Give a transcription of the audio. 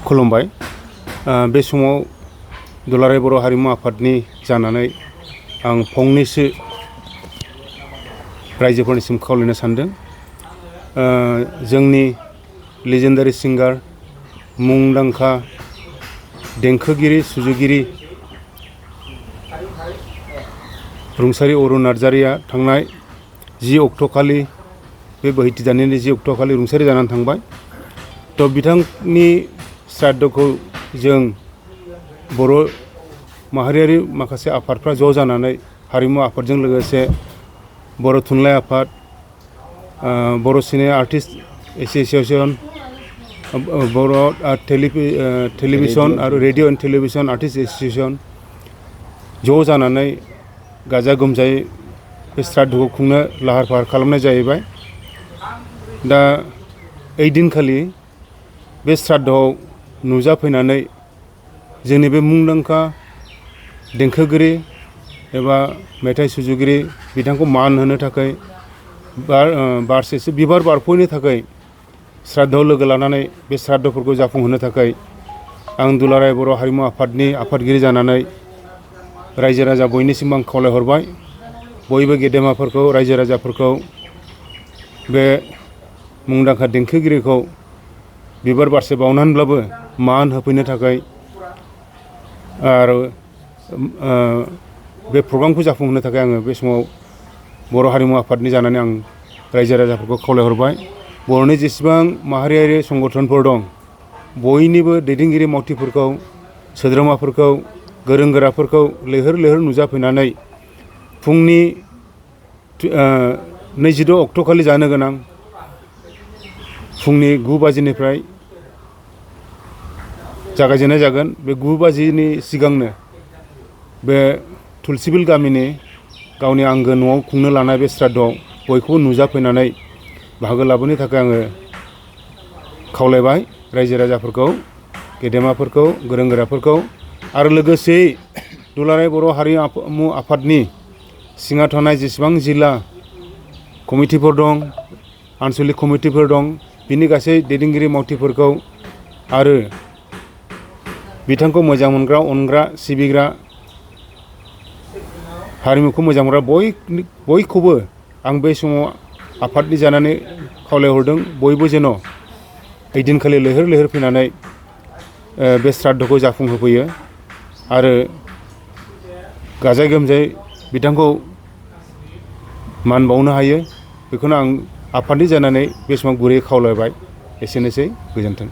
खुलुमबाय। बे समाव दुलाराय बर' हारिमु आफादनि जानानै आं फंनैसो रायजोफोरनिसिम खावलायनो सानदों। जोंनि लेजेन्डारि सिंगार, मुंदांखा देंखोगिरि सुजुगिरि रुंसारि अरुन नार्जारिया थांनाय 10 अक्ट'खालि बे बोहैथि दाननि 10 अक्ट'खालि रुंसारि जानानै थांबाय। थ' बिथांनि श्राद्धखौ जों बर' माहारियारि माखासे आफादफ्रा ज' जानानै हारिमु आफादजों लोगोसे बर' थुनलाइ आफाद, बर' सिने आर्टिस्ट एस'सिएशन, बर' टेलिभिजन आरो radio and television artist association ज' जानानै गाजा गोमजायै बे श्राद्धखौ खुंनो लाहार फाहार खालामनाय जाहैबाय। दा ओइ दिनखालि बे श्राद्धआव नुजाफैनानै जोंनि बे मुंदांखा देंखोगिरि एबा मेथाइ सुजुगिरि बिथांखौ मान होनो थाखाय बारसेसो बिबार बारफैनो थाखाय श्राद्धआव लोगो लानानै बे श्राद्धफोरखौ जाफुंहोनो थाखाय आं दुलाराय बर' हारिमु आफादनि आफादगिरि जानानै रायजो राजा बयनिसिम आं खावलायहरबाय। बयबो गेदेमाफोरखौ, रायजो राजाफोरखौ बे मुंदांखा देंखोगिरिखौ बिबार बारसे बावनानैब्लाबो मान होफैनो थाखाय आरो बे प्रग्रामखौ जाफुंहोनो थाखाय आङो बे समाव बर' हारिमु आफादनि जानानै आं रायजो राजाफोरखौ खावलायहरबाय। बर'नि जेसेबां माहारियारि संगठनफोर दं, बयनिबो दैदेनगिरि मावथिफोरखौ, सोद्रोमाफोरखौ, गोरों गोराफोरखौ लैहोर लैहोर नुजाफैनानै फुंनि 22 अक्ट'खालि जानो गोनां फुंनि 9 बाजिनिफ्राय जागायजेननाय जागोन। बे 9 बाजिनि सिगांनो बे तुलसिबिल गामिनि गावनि आंगो न'आव खुंनो लानाय बे श्राद्धआव बयखौबो नुजाफैनानै बाहागो लाबोनो थाखाय आङो खावलायबाय रायजो राजाफोरखौ, गेदेमाफोरखौ, गोरों गोराफोरखौ। आरो लोगोसेयै दुलाराय बर' हारिमु आफादनि सिङाव थानाय जेसेबां जिल्ला कमिटिफोर दं, आन्सलिक कमिटिफोर दं, बिनि गासै दैदेनगिरि मावथिफोरखौ आरो बिथांखौ मोजां मोनग्रा, अनग्रा, सिबिग्रा, हारिमुखौ मोजां मोनग्रा बयखौबो आं बे समाव आफादनि जानानै खावलायहरदों। बयबो जेन' ओइदिनखालि लैहोर लैहोर फैनानै बे श्राद्धखौ जाफुंहोफैयो आरो गाजा गोमजायै बिथांखौ मान बावनो हायो। बेखौनो आं आफादनि जानानै बे समाव गुरैयै खावलायबाय। एसेनोसै, गोजोन्थों।